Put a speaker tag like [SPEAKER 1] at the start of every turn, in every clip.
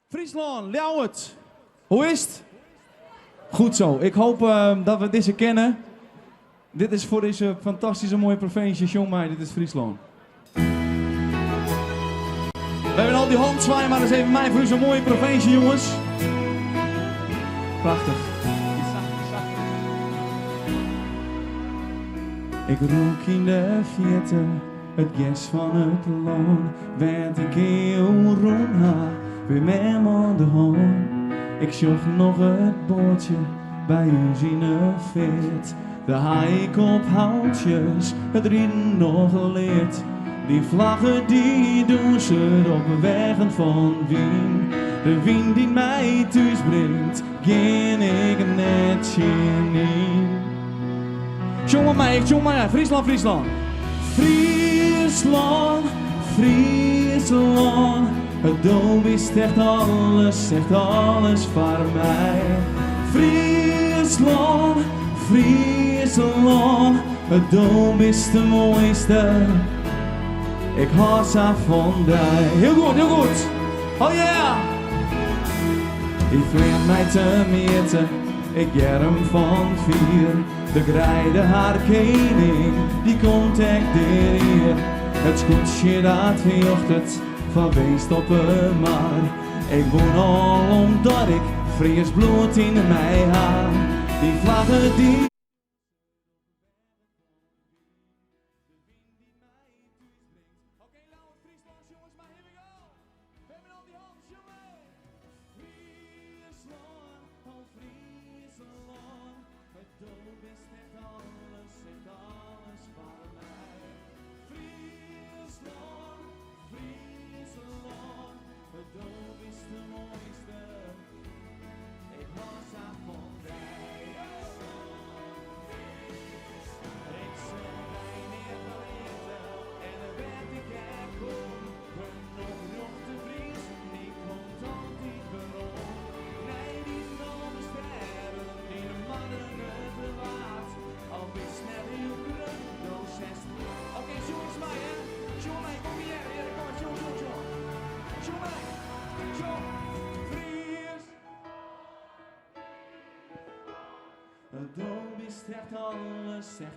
[SPEAKER 1] Friesland, Ljouwert. Hoe is het? Goed zo. Ik hoop dat we deze kennen. Dit is voor deze fantastische mooie provincie. Jong mij, dit is Friesland. We hebben al die handzwaaien, maar dat is even mij voor zo'n mooie provincie, jongens. Prachtig. Ik rook in de verte, het gas van het loon. Werd ik heel rond weer met aan de hand. Ik zocht nog het bootje bij u zien veert. De haik op houtjes, het rieden nog geleerd. Die vlaggen die doen ze op wegen van Wien. De wind die mij thuis brengt, ken ik net niet. Jongen mij, Friesland, Friesland. Friesland, Friesland. Het doel is echt alles voor mij. Friesland, Friesland. Het doel is de mooiste. Ik hou ze van die. Heel goed, heel goed. Oh yeah. Die vriend mij te meten. Ik ger hem van vier. De grijde haar koning, die komt echt hier. Het scootje dat viocht het van weest op een maar. Ik woon al omdat ik Fries bloed in mij haal. Die vlaggen die. Oké, Ljouwert, Friesland, jongens, maar here we go. We hebben al die handen, jongen. Friesland, oh Friesland. Het doel is echt alles voor mij. Friesland, Friesland. Het doel is de mooiste. Ik was aan van mij. Ik zal mij neer vergeten en dan werd ik er goed. Nog te Fries, die komt altijd waarom. Nee, die nomen sterren, die de mannen het bewaart. Al is net heel groot, door 16. Oké, jongens mij hè. Jongen mij, kom hier. Kom maar, jongen. Jongen mij. Fries. Het doel is echt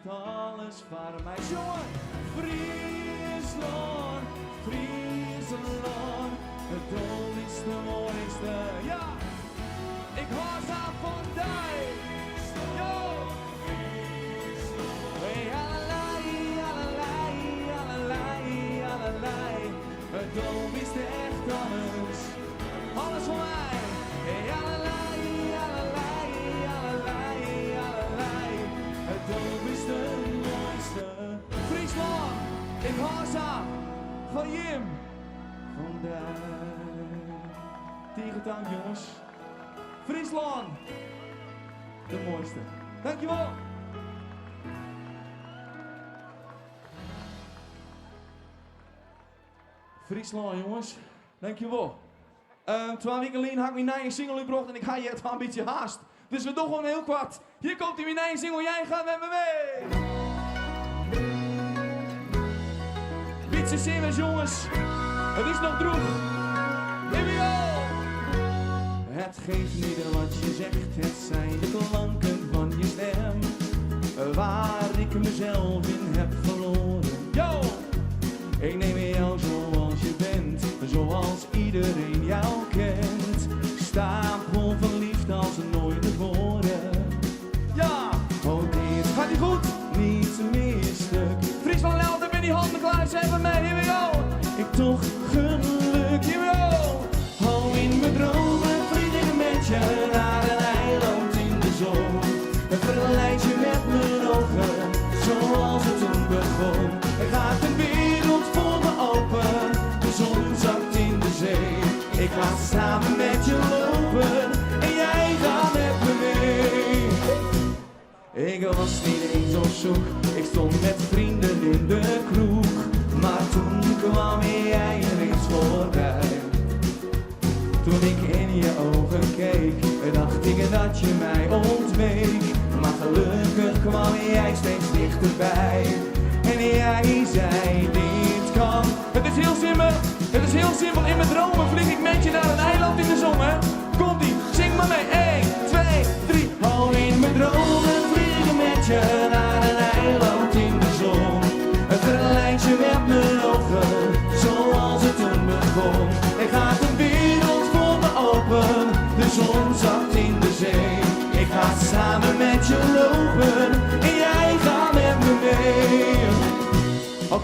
[SPEAKER 1] alles voor mij. Jongen, Friesland, Friesland. Het doel is de mooiste. Ja, ik hou ze van die. Yo. Hey, allerlei, allerlei, allerlei, allerlei. Het doel is echt alles. Alles voor mij. Hey, allerlei, allerlei, allerlei, allerlei. Het doel is de mooiste. Friesland, ik hou ze van Jim. Vandaag. Tegentank jongens. Friesland, de mooiste. Dankjewel. Friesland jongens, dankjewel. 2 weken geleden had ik mijn nieuwe single gebracht en ik ga je het wel een beetje haast. Dus we doen gewoon heel kwart. Hier komt die nieuwe single, jij gaat met me mee. Beetje zingers jongens, het is nog droeg. Here we go. Het geeft niet wat je zegt, het zijn de klanken van je stem. Waar ik mezelf in heb verloren. Yo! Ik neem jou zoals je bent, zoals iedereen jou kent. Stapel verliefd als nooit tevoren. Ja! Oh dit gaat niet goed, niet te misselijk. Friesland, Ljouwert, met die handen klaar, zeg maar mee, here we go. Ik toch geluk, here we go. Oh in mijn dromen vlieg ik met je naar een eiland in de zon. En verleid je met mijn ogen, zoals het toen begon. Er gaat een wereld voor me open, de zon zakt in de zee. Ik ga samen met je lopen en jij gaat met me mee. Ik was niet eens op zoek, ik stond met vrienden in de kroeg. Maar toen kwam jij ineens voorbij. Toen ik in je ogen keek, dacht ik dat je mij ontweek. Maar gelukkig kwam jij steeds dichterbij. En jij zei dit kan. Het is heel simpel, in mijn dromen vlieg ik met je naar een eiland in de zon.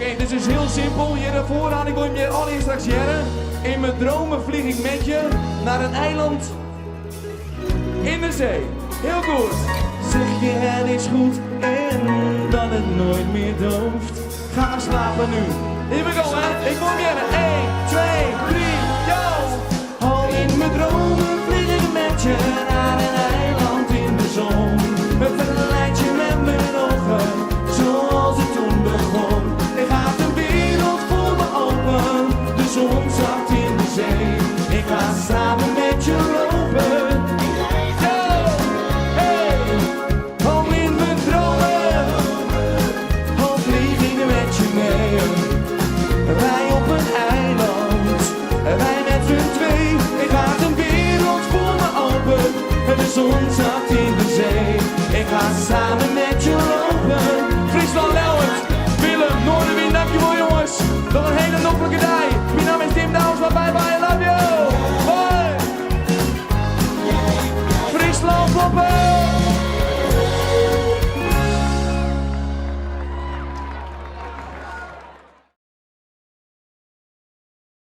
[SPEAKER 1] Hey, dit is heel simpel. Hier vooraan, ik wil je allereerst straks jaren. In mijn dromen vlieg ik met je naar een eiland in de zee. Heel goed. Zeg je het is goed en dat het nooit meer dooft. Ga slapen nu. Hier we go, hè. Ik wil je jaren. 1, 2, 3, yo. Al in mijn dromen vlieg ik met je naar een eiland in de zon. Het verleidt je met mijn ogen, zoals het toen begon. Er gaat een wereld voor me open, de zon zakt in de zee. Ik ga samen met je lopen. Yo, hey, al in mijn dromen, al vlieg ik met je mee. Wij op een eiland, wij met z'n twee. Er gaat een wereld voor me open, de zon zakt in de zee. Ik ga samen met je